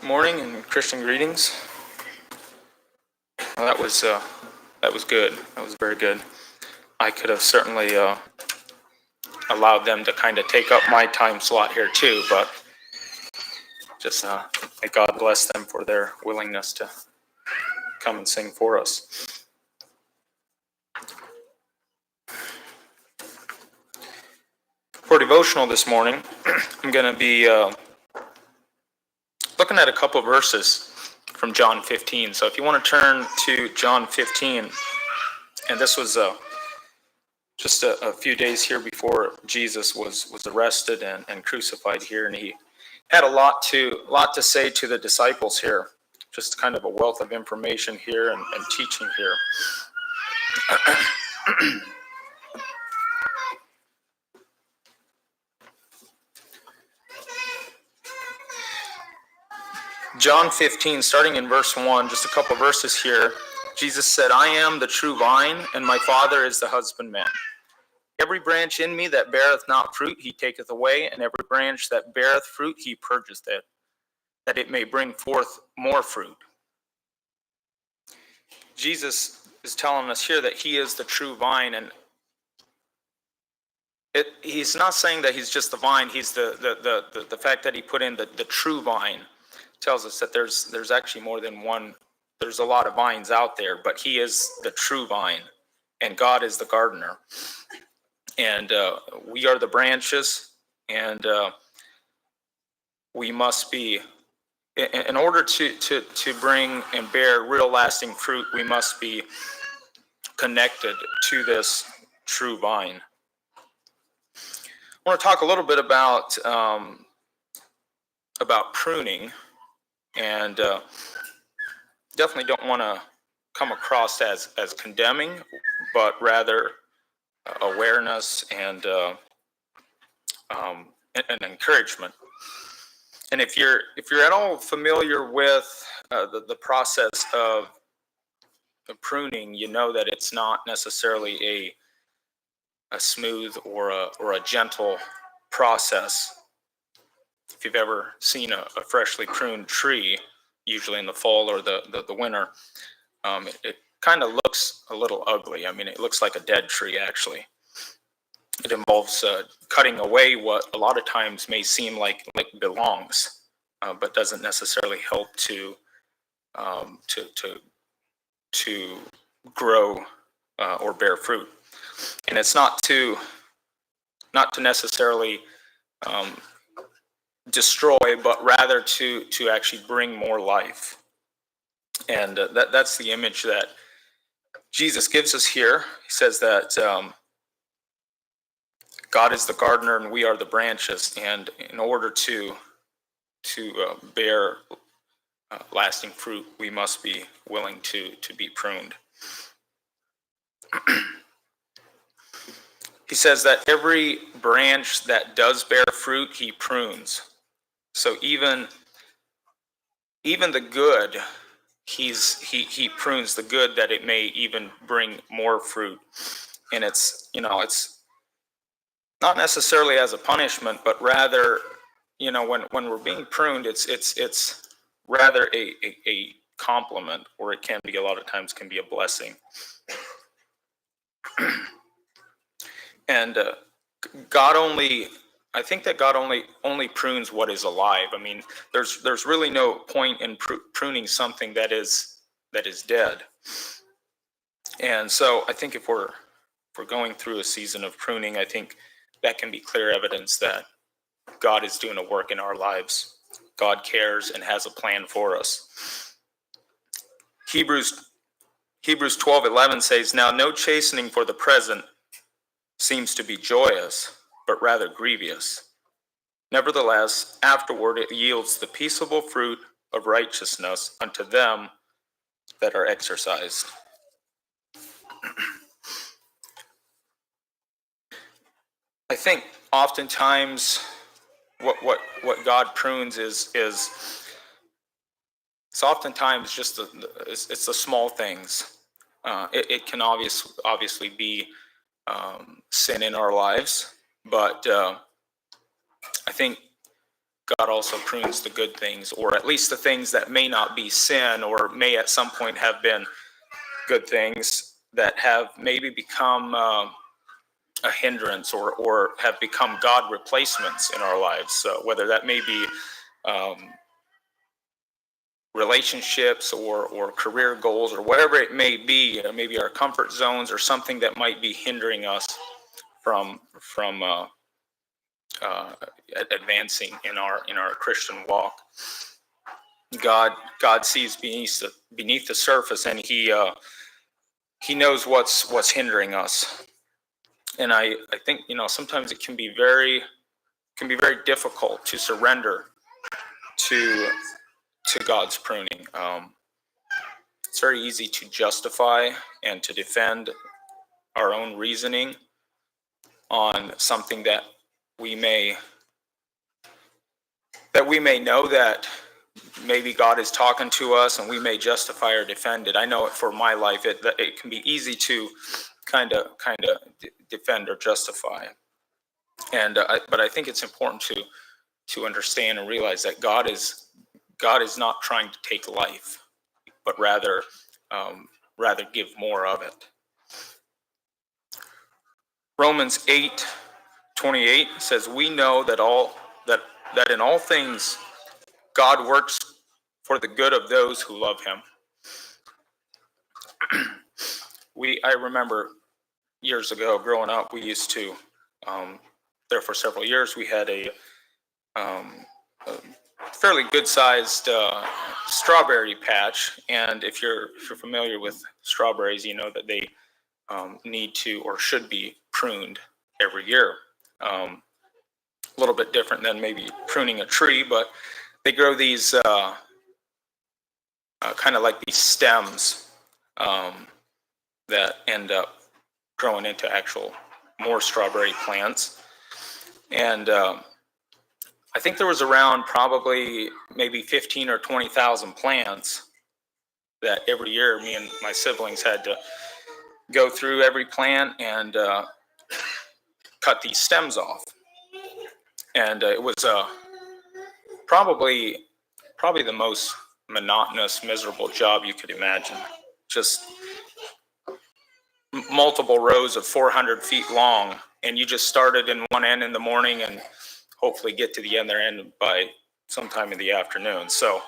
Morning and Christian greetings. Well, that was good. That was very good. I could have certainly allowed them to kind of take up my time slot here too, but just may God bless them for their willingness to come and sing for us. For devotional this morning, I'm going to be looking at a couple of verses from John 15. So if you want to turn to John 15, and this was just a few days here before Jesus was arrested and crucified here, and he had a lot to say to the disciples here. Just kind of a wealth of information here and teaching here. John 15, starting in verse 1, just a couple verses here. Jesus said, "I am the true vine, and my Father is the husbandman. Every branch in me that beareth not fruit, he taketh away, and every branch that beareth fruit, he purgeth it, that it may bring forth more fruit." Jesus is telling us here that he is the true vine, and he's not saying that he's just the vine. He's the fact that he put in the true vine tells us that there's actually more than one. There's a lot of vines out there, but he is the true vine, and God is the gardener, and we are the branches, and we must be, in order to bring and bear real lasting fruit, we must be connected to this true vine. I want to talk a little bit about pruning, and definitely don't want to come across as condemning, but rather awareness and encouragement. And if you're at all familiar with the process of pruning, you know that it's not necessarily a smooth or a gentle process. If you've ever seen a freshly pruned tree, usually in the fall or the winter, it kind of looks a little ugly. I mean, it looks like a dead tree, actually. It involves cutting away what a lot of times may seem like belongs, but doesn't necessarily help to grow or bear fruit. And it's not to necessarily destroy, but rather to actually bring more life. And that's the image that Jesus gives us here. He says that God is the gardener and we are the branches, and in order to bear lasting fruit, we must be willing to be pruned. He says that every branch that does bear fruit, he prunes. So even the good, he prunes the good, that it may even bring more fruit. And it's not necessarily as a punishment, but rather, when we're being pruned, it's rather a compliment, or it can be a lot of times can be a blessing. And I think that God only prunes what is alive. I mean, there's really no point in pruning something that is dead. And so I think if we're going through a season of pruning, I think that can be clear evidence that God is doing a work in our lives. God cares and has a plan for us. Hebrews 12:11 says, "Now no chastening for the present seems to be joyous, but rather grievous. Nevertheless, afterward it yields the peaceable fruit of righteousness unto them that are exercised." I think oftentimes what God prunes is it's oftentimes just it's the small things. It can obviously be sin in our lives, but I think God also prunes the good things, or at least the things that may not be sin, or may at some point have been good things that have maybe become a hindrance, or have become God replacements in our lives. So whether that may be relationships or career goals, or whatever it may be, maybe our comfort zones, or something that might be hindering us from advancing in our Christian walk. God sees beneath the surface, and He knows what's hindering us. And I think, sometimes it can be very difficult to surrender to God's pruning. It's very easy to justify and to defend our own reasoning on something that we may know that maybe God is talking to us, and we may justify or defend it. I know it for my life. It can be easy to kind of defend or justify. And but I think it's important to understand and realize that God is not trying to take life, but rather give more of it. Romans 8:28 says, "We know that in all things God works for the good of those who love Him." I remember years ago, growing up, we used to there for several years. We had a fairly good-sized strawberry patch, and if you're familiar with strawberries, you know that they need to, or should be, pruned every year. A little bit different than maybe pruning a tree, but they grow these kind of like these stems that end up growing into actual more strawberry plants. And I think there was around probably maybe 15 or 20,000 plants that every year me and my siblings had to go through every plant and cut these stems off. And it was probably the most monotonous, miserable job you could imagine. Just multiple rows of 400 feet long, and you just started in one end in the morning and hopefully get to the other end by sometime in the afternoon. So,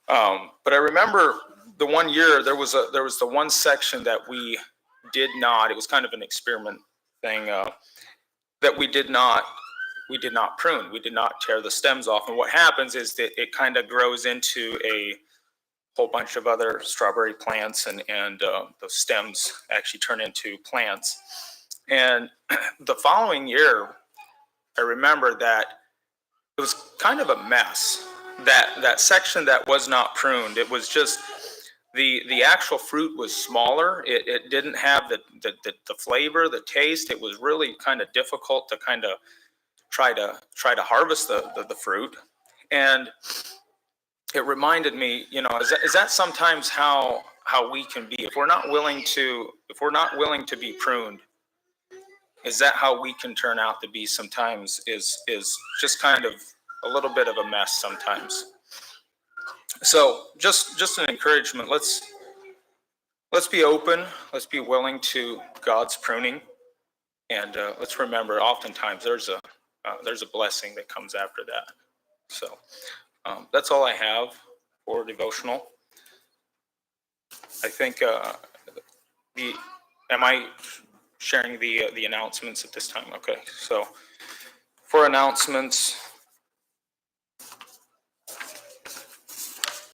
but I remember the one year there was the one section that we did not. It was kind of an experiment thing that we did not prune. We did not tear the stems off. And what happens is that it kind of grows into a whole bunch of other strawberry plants, and those stems actually turn into plants. And the following year, I remember that it was kind of a mess. That section that was not pruned, it was just the actual fruit was smaller. It didn't have the flavor, the taste. It was really kind of difficult to kind of try to harvest the fruit. And it reminded me, is that sometimes how we can be? If we're not willing to be pruned, is that how we can turn out to be sometimes? Is just kind of a little bit of a mess sometimes. So just an encouragement. Let's be open. Let's be willing to God's pruning, and let's remember, oftentimes there's a blessing that comes after that. So that's all I have for devotional. I think am I sharing the announcements at this time? Okay, so for announcements,